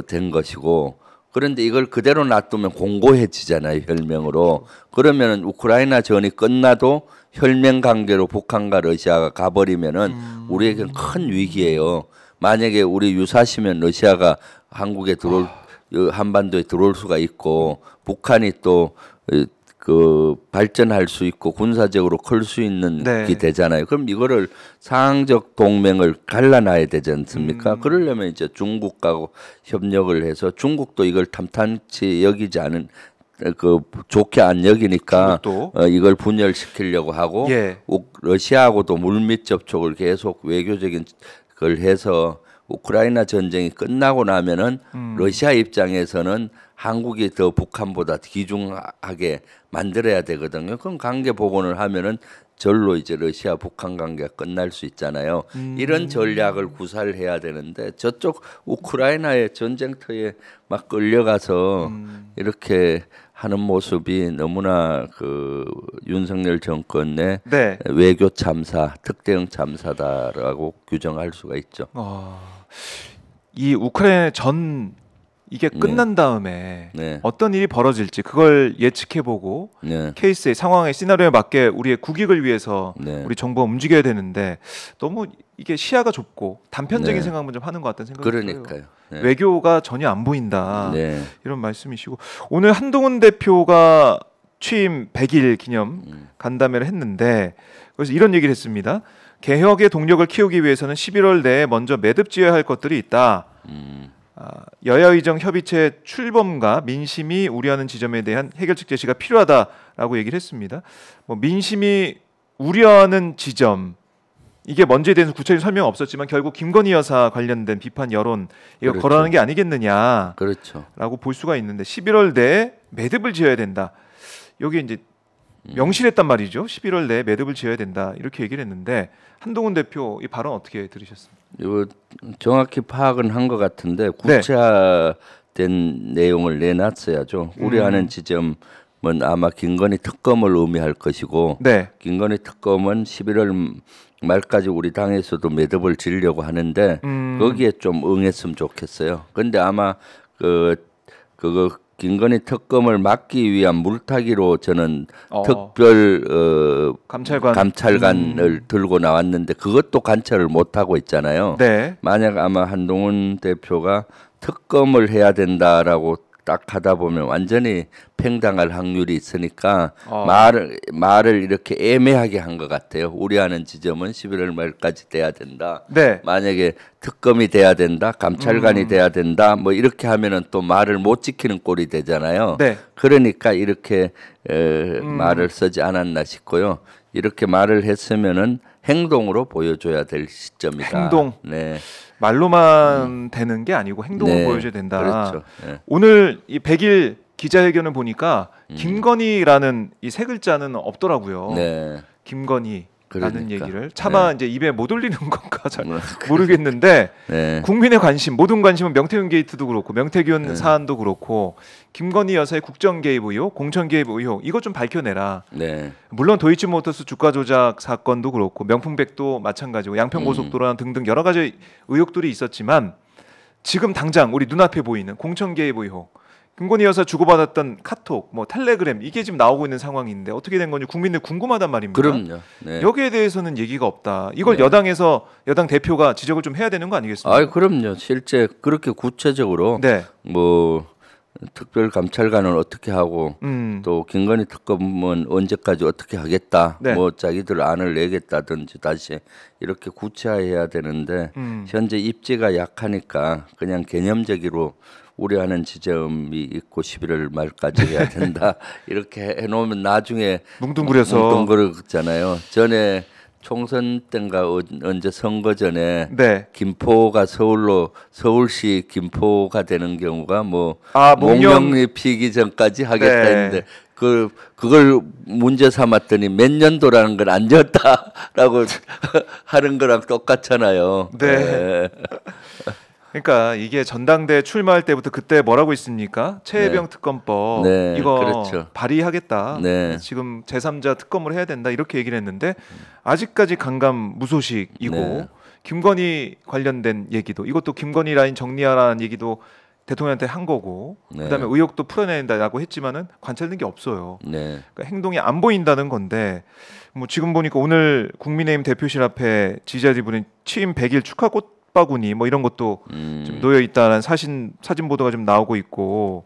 된 것이고 그런데 이걸 그대로 놔두면 공고해지잖아요. 혈맹으로. 그러면 우크라이나 전이 끝나도 혈맹 관계로 북한과 러시아가 가버리면은 우리에게는 큰 위기예요. 만약에 우리 유사시면 러시아가 한국에 한반도에 들어올 수가 있고 북한이 또 그 발전할 수 있고 군사적으로 클 수 있는 게 되잖아요. 그럼 이거를 상황적 동맹을 갈라놔야 되지 않습니까? 그러려면 이제 중국하고 협력을 해서 중국도 이걸 탐탄치 여기지 않은 좋게 안 여기니까 이걸 분열시키려고 하고 러시아하고도 물밑 접촉을 계속 외교적인 걸 해서 우크라이나 전쟁이 끝나고 나면은 러시아 입장에서는 한국이 더 북한보다 귀중하게 만들어야 되거든요. 그럼 관계 복원을 하면은 절로 이제 러시아 북한 관계가 끝날 수 있잖아요. 이런 전략을 구사를 해야 되는데 저쪽 우크라이나의 전쟁터에 막 끌려가서 이렇게 하는 모습이 너무나 그 윤석열 정권의 외교 참사, 특대형 참사다라고 규정할 수가 있죠. 이 우크라이나 전 이게 끝난 다음에 어떤 일이 벌어질지 그걸 예측해보고 케이스의 상황의 시나리오에 맞게 우리의 국익을 위해서 우리 정부가 움직여야 되는데 너무 이게 시야가 좁고 단편적인 생각만 좀 하는 것 같다는 생각이 들어요. 외교가 전혀 안 보인다 이런 말씀이시고 오늘 한동훈 대표가 취임 100일 기념 간담회를 했는데 그래서 이런 얘기를 했습니다. 개혁의 동력을 키우기 위해서는 11월 내에 먼저 매듭지어야 할 것들이 있다. 여야의정 협의체 출범과 민심이 우려하는 지점에 대한 해결책 제시가 필요하다라고 얘기를 했습니다. 뭐 민심이 우려하는 지점 이게 뭔지에 대해서 구체적인 설명 없었지만 결국 김건희 여사 관련된 비판 여론 이거 거론하는 게 아니겠느냐라고 볼 수가 있는데 11월 내에 매듭을 지어야 된다. 여기 이제 명시했단 말이죠. 11월 내에 매듭을 지어야 된다 이렇게 얘기를 했는데 한동훈 대표 이 발언 어떻게 들으셨습니까? 이거 정확히 파악은 한 것 같은데 구체화된 내용을 내놨어야죠. 우려하는 지점은 아마 김건희 특검을 의미할 것이고 김건희 특검은 11월 말까지 우리 당에서도 매듭을 지으려고 하는데 거기에 좀 응했으면 좋겠어요. 근데 아마 그거 김건희 특검을 막기 위한 물타기로 저는 특별 감찰관을 들고 나왔는데 그것도 관찰을 못 하고 있잖아요. 만약 아마 한동훈 대표가 특검을 해야 된다라고 딱 하다 보면 완전히 팽당할 확률이 있으니까 말을 이렇게 애매하게 한 것 같아요. 우려하는 지점은 11월 말까지 돼야 된다. 만약에 특검이 돼야 된다, 감찰관이 돼야 된다, 뭐 이렇게 하면은 또 말을 못 지키는 꼴이 되잖아요. 그러니까 이렇게 말을 쓰지 않았나 싶고요. 이렇게 말을 했으면은 행동으로 보여줘야 될 시점이다. 행동. 말로만 되는 게 아니고 행동을 보여줘야 된다. 오늘 이 100일 기자회견을 보니까 김건희라는 이 세 글자는 없더라고요. 네. 김건희. 라는 그러니까. 얘기를 차마 이제 입에 못 올리는 건가 잘 모르겠는데 국민의 관심, 모든 관심은 명태균 게이트도 그렇고 명태균 사안도 그렇고 김건희 여사의 국정 개입 의혹, 공천 개입 의혹 이거 좀 밝혀내라. 물론 도이치모터스 주가 조작 사건도 그렇고 명품백도 마찬가지고 양평고속도로나 등등 여러 가지 의혹들이 있었지만 지금 당장 우리 눈앞에 보이는 공천 개입 의혹, 김건희 여사 주고받았던 카톡, 뭐 텔레그램 이게 지금 나오고 있는 상황인데 어떻게 된 건지 국민들 궁금하단 말입니다. 그럼요. 여기에 대해서는 얘기가 없다. 이걸 여당에서 여당 대표가 지적을 좀 해야 되는 거 아니겠습니까? 아, 그럼요. 실제 그렇게 구체적으로 뭐 특별 감찰관은 어떻게 하고 또 김건희 특검은 언제까지 어떻게 하겠다. 뭐 자기들 안을 내겠다든지 다시 이렇게 구체화해야 되는데 현재 입지가 약하니까 그냥 개념적으로 우려하는 지점이 있고 11월 말까지 해야 된다. 이렇게 해놓으면 나중에 뭉뚱그렸잖아요. 전에 총선 때인가 언제 선거 전에 김포가 서울시 김포가 되는 경우가 뭐 몽룡이 피기 전까지 하겠다 했는데 그걸 문제 삼았더니 몇 년도라는 건 안 졌다라고 하는 거랑 똑같잖아요. 그러니까 이게 전당대 출마할 때부터 그때 뭐라고 있습니까? 최혜병 특검법 이거 발의하겠다. 지금 제3자 특검을 해야 된다 이렇게 얘기를 했는데 아직까지 강감무소식이고 김건희 관련된 얘기도 이것도 김건희 라인 정리하라는 얘기도 대통령한테 한 거고 그다음에 의혹도 풀어낸다라고 했지만은 관찰된 게 없어요. 그러니까 행동이 안 보인다는 건데 뭐 지금 보니까 오늘 국민의힘 대표실 앞에 지지자들이 보낸 취임 100일 축하 꽃바구니 뭐 이런 것도 좀 놓여 있다는 사진 보도가 좀 나오고 있고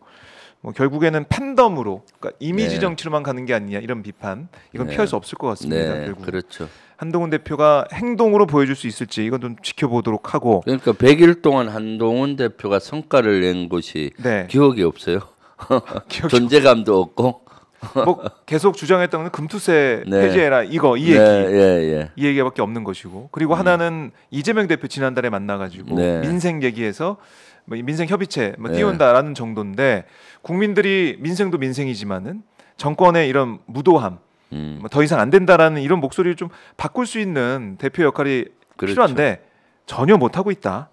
뭐 결국에는 팬덤으로 그러니까 이미지 정치로만 가는 게 아니냐 이런 비판 이건 피할 수 없을 것 같습니다. 결국. 그렇죠. 한동훈 대표가 행동으로 보여줄 수 있을지 이건 좀 지켜보도록 하고. 그러니까 100일 동안 한동훈 대표가 성과를 낸 것이 기억이 없어요. 존재감도 없고. 뭐 계속 주장했던 건 금투세 폐지해라 이 얘기 이 얘기밖에 없는 것이고 그리고 하나는 이재명 대표 지난달에 만나가지고 민생 얘기해서 뭐 민생 협의체 뭐 띄운다라는 정도인데 국민들이 민생도 민생이지만은 정권의 이런 무도함 뭐 더 이상 안 된다라는 이런 목소리를 좀 바꿀 수 있는 대표 역할이 필요한데 전혀 못 하고 있다.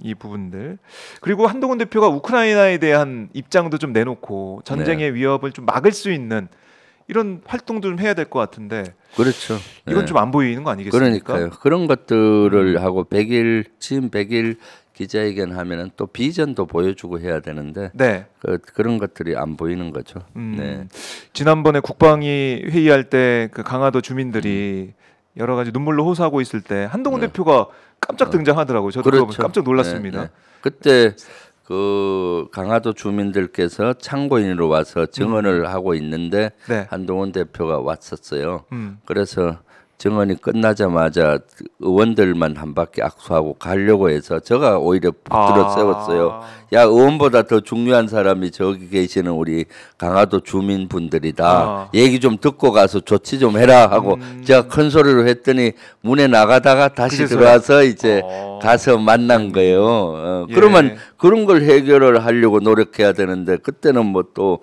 이 부분들 그리고 한동훈 대표가 우크라이나에 대한 입장도 좀 내놓고 전쟁의 위협을 좀 막을 수 있는 이런 활동도 좀 해야 될 것 같은데 그렇죠. 이건 좀 안 보이는 거 아니겠습니까? 그러니까요. 그런 것들을 하고 100일 취임 100일 기자회견 하면은 또 비전도 보여주고 해야 되는데 그런 것들이 안 보이는 거죠. 지난번에 국방위 회의할 때 그 강화도 주민들이 여러 가지 눈물로 호소하고 있을 때 한동훈 대표가 깜짝 등장하더라고요. 저도 깜짝 놀랐습니다. 그때 그 강화도 주민들께서 참고인으로 와서 증언을 하고 있는데 한동훈 대표가 왔었어요. 그래서 증언이 끝나자마자 의원들만 한 바퀴 악수하고 가려고 해서 제가 오히려 붙들어 세웠어요. 야, 의원보다 더 중요한 사람이 저기 계시는 우리 강화도 주민분들이다. 얘기 좀 듣고 가서 조치 좀 해라 하고 제가 큰 소리로 했더니 문에 나가다가 다시 들어와서 이제 가서 만난 거예요. 그러면 그런 걸 해결을 하려고 노력해야 되는데 그때는 뭐 또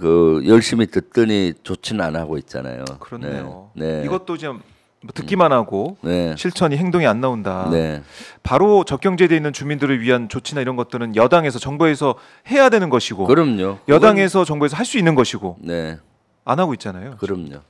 그 열심히 듣더니 좋지는 안 하고 있잖아요. 그렇네요. 이것도 지금 듣기만 하고 실천이 행동이 안 나온다. 바로 적경제돼 있는 주민들을 위한 조치나 이런 것들은 여당에서 정부에서 해야 되는 것이고, 그럼요. 여당에서 정부에서 할 수 있는 것이고, 안 하고 있잖아요. 그럼요.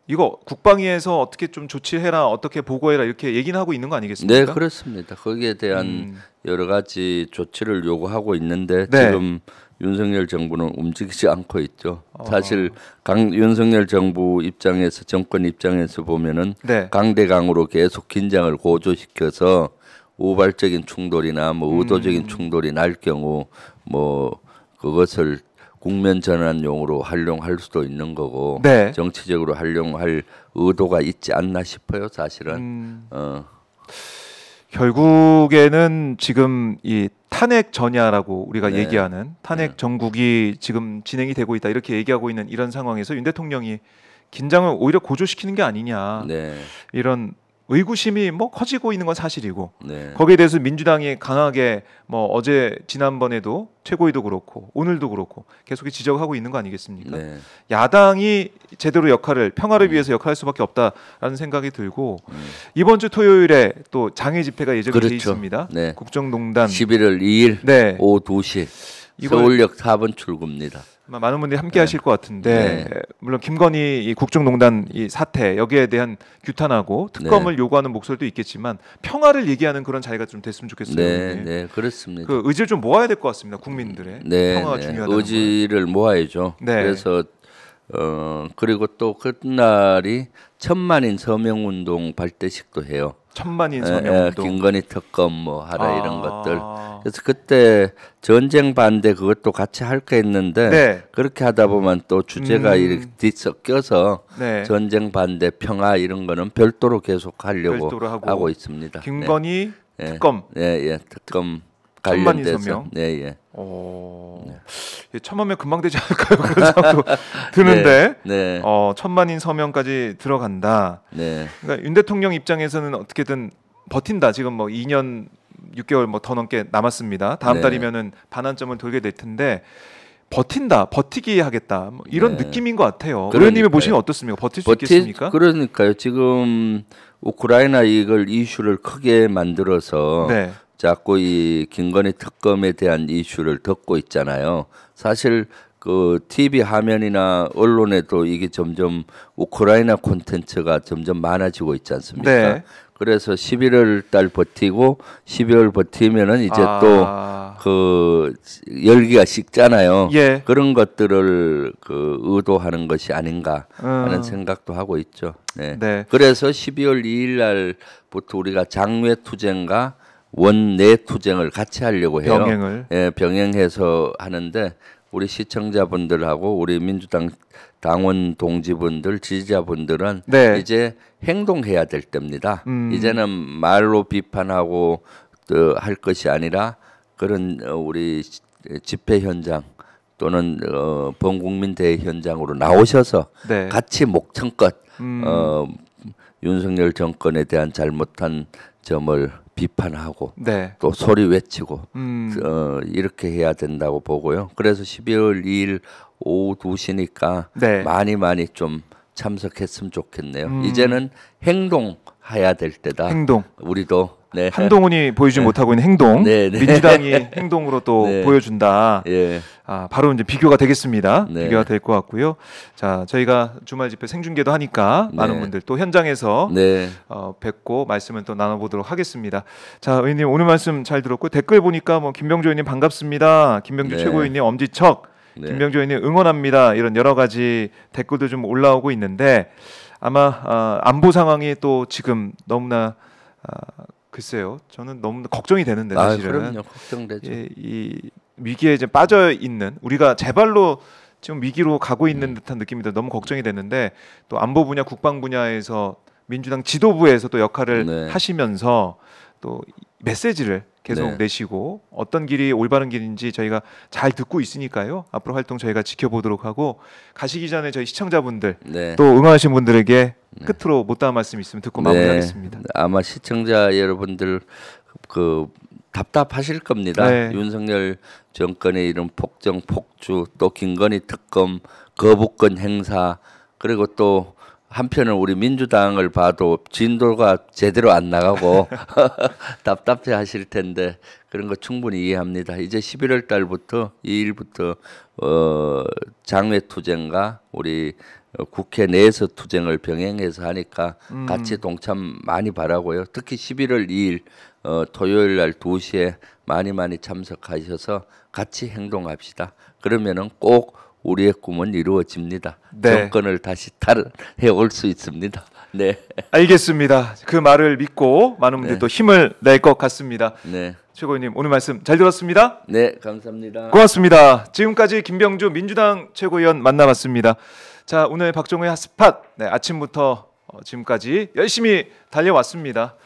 이거 국방위에서 어떻게 좀 조치해라, 어떻게 보고해라 이렇게 얘기는 하고 있는 거 아니겠습니까? 네, 그렇습니다. 거기에 대한 여러 가지 조치를 요구하고 있는데 지금 윤석열 정부는 움직이지 않고 있죠. 사실 윤석열 정부 입장에서 정권 입장에서 보면은 강대강으로 계속 긴장을 고조시켜서 우발적인 충돌이나 뭐 의도적인 충돌이 날 경우 뭐 그것을 국면 전환용으로 활용할 수도 있는 거고 정치적으로 활용할 의도가 있지 않나 싶어요. 사실은. 결국에는 지금 이 탄핵 전야라고 우리가 얘기하는 탄핵 정국이 지금 진행이 되고 있다 이렇게 얘기하고 있는 이런 상황에서 윤 대통령이 긴장을 오히려 고조시키는 게 아니냐 이런 의구심이 뭐 커지고 있는 건 사실이고 거기에 대해서 민주당이 강하게 뭐 어제 지난번에도 최고위도 그렇고 오늘도 그렇고 계속 지적하고 있는 거 아니겠습니까? 네. 야당이 제대로 역할을 평화를 위해서 역할할 수밖에 없다라는 생각이 들고 이번 주 토요일에 또 장애 집회가 예정돼 그렇죠. 있습니다. 네. 국정농단 11월 2일 네. 오후 2시 서울역 4번 출구입니다. 많은 분들이 함께 하실 것 같은데 물론 김건희 이 국정농단 이 사태 여기에 대한 규탄하고 특검을 요구하는 목소리도 있겠지만 평화를 얘기하는 그런 자리가 좀 됐으면 좋겠어요. 네, 그렇습니다. 그 의지를 좀 모아야 될 것 같습니다. 국민들의 평화가 중요하다는 의지를 모아야죠. 그래서 그리고 또 그날이 1000만인 서명운동 발대식도 해요. 1000만인 서명운동. 김건희 특검 뭐 하라 이런 것들. 그래서 그때 전쟁 반대 그것도 같이 할까 했는데 그렇게 하다 보면 또 주제가 이렇게 뒤섞여서 전쟁 반대 평화 이런 거는 별도로 계속 하려고 하고 있습니다. 김건희 특검. 특검 1000만인 서명. 네. 1000만 명 금방 되지 않을까요? 그런 생각도 드는데 1000만인 서명까지 들어간다. 그러니까 윤 대통령 입장에서는 어떻게든 버틴다. 지금 뭐 2년 6개월 뭐 더 넘게 남았습니다. 다음 달이면은 반환점을 돌게 될 텐데 버틴다, 버티기 하겠다 뭐 이런 느낌인 것 같아요. 의원님이 보시면 어떻습니까? 버틸 수 있겠습니까? 그러니까요. 지금 우크라이나 이걸 이슈를 크게 만들어서 자꾸 이 김건희 특검에 대한 이슈를 덮고 있잖아요. 사실 그 TV 화면이나 언론에도 이게 점점 우크라이나 콘텐츠가 점점 많아지고 있지 않습니까? 그래서 11월 달 버티고 12월 버티면은 이제 또 그 열기가 식잖아요. 그런 것들을 그 의도하는 것이 아닌가 하는 생각도 하고 있죠. 그래서 12월 2일 날부터 우리가 장외 투쟁과 원내 투쟁을 같이 하려고 해요. 병행을. 병행해서 하는데 우리 시청자분들하고 우리 민주당 당원 동지분들, 지지자분들은 이제 행동해야 될 때입니다. 이제는 말로 비판하고 할 것이 아니라 그런 우리 집회 현장 또는 범국민 대회 현장으로 나오셔서 같이 목청껏 윤석열 정권에 대한 잘못한 점을 비판하고 또 소리 외치고 이렇게 해야 된다고 보고요. 그래서 12월 2일 오후 2시니까 많이 좀 참석했으면 좋겠네요. 이제는 행동해야 될 때다. 행동. 우리도 한동훈이 보여주지 못하고 있는 행동, 민주당이 행동으로 또 보여준다. 바로 이제 비교가 되겠습니다. 비교가 될 것 같고요. 자, 저희가 주말 집회 생중계도 하니까 많은 분들 또 현장에서 뵙고 말씀을 또 나눠보도록 하겠습니다. 자, 의원님 오늘 말씀 잘 들었고 댓글 보니까 뭐 김병조 의원님 반갑습니다. 김병조 최고위원님 엄지척, 김병조 의원님 응원합니다. 이런 여러 가지 댓글도 좀 올라오고 있는데 아마 안보 상황이 또 지금 너무나 글쎄요, 저는 너무 걱정이 되는데 사실은. 그럼요, 걱정되죠. 이 위기에 이제 빠져 있는 우리가 제발로 지금 위기로 가고 있는 듯한 느낌이 들어 너무 걱정이 되는데 또 안보 분야, 국방 분야에서 민주당 지도부에서 또 역할을 하시면서 또 메시지를 계속 내시고 어떤 길이 올바른 길인지 저희가 잘 듣고 있으니까요. 앞으로 활동 저희가 지켜보도록 하고 가시기 전에 저희 시청자분들 또 응원하신 분들에게 끝으로 못다한 말씀 있으면 듣고 마무리하겠습니다. 아마 시청자 여러분들 그 답답하실 겁니다. 윤석열 정권의 이런 폭정, 폭주, 또 김건희 특검, 거부권 행사, 그리고 또 한편은 우리 민주당을 봐도 진도가 제대로 안 나가고 답답해 하실 텐데 그런 거 충분히 이해합니다. 이제 11월 달부터 2일부터 장외 투쟁과 우리 국회 내에서 투쟁을 병행해서 하니까 같이 동참 많이 바라고요. 특히 11월 2일 토요일 날 2시에 많이 참석하셔서 같이 행동합시다. 그러면은 꼭 우리의 꿈은 이루어집니다. 정권을 다시 탈해 올 수 있습니다. 알겠습니다. 그 말을 믿고 많은 분들이 또 힘을 낼 것 같습니다. 최고위원님 오늘 말씀 잘 들었습니다. 감사합니다. 고맙습니다. 지금까지 김병주 민주당 최고위원 만나봤습니다. 자, 오늘 박정우의 핫스팟 아침부터 지금까지 열심히 달려왔습니다.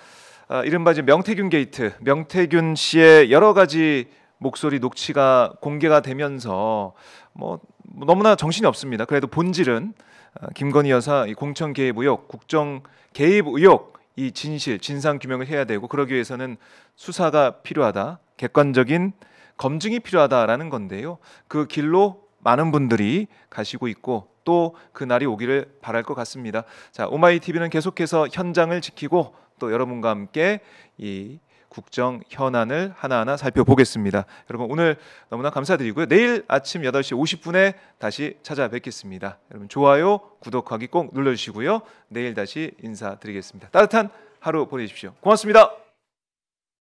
이른바 이제 명태균 게이트, 명태균 씨의 여러 가지 목소리 녹취가 공개가 되면서 뭐 너무나 정신이 없습니다. 그래도 본질은 김건희 여사 이 공천 개입 의혹, 국정 개입 의혹 이 진실, 진상 규명을 해야 되고 그러기 위해서는 수사가 필요하다. 객관적인 검증이 필요하다라는 건데요. 그 길로 많은 분들이 가시고 있고 또 그날이 오기를 바랄 것 같습니다. 자, 오마이TV는 계속해서 현장을 지키고 또 여러분과 함께 이 국정 현안을 하나하나 살펴보겠습니다. 여러분 오늘 너무나 감사드리고요. 내일 아침 8시 50분에 다시 찾아뵙겠습니다. 여러분 좋아요, 구독하기 꼭 눌러주시고요. 내일 다시 인사드리겠습니다. 따뜻한 하루 보내십시오. 고맙습니다.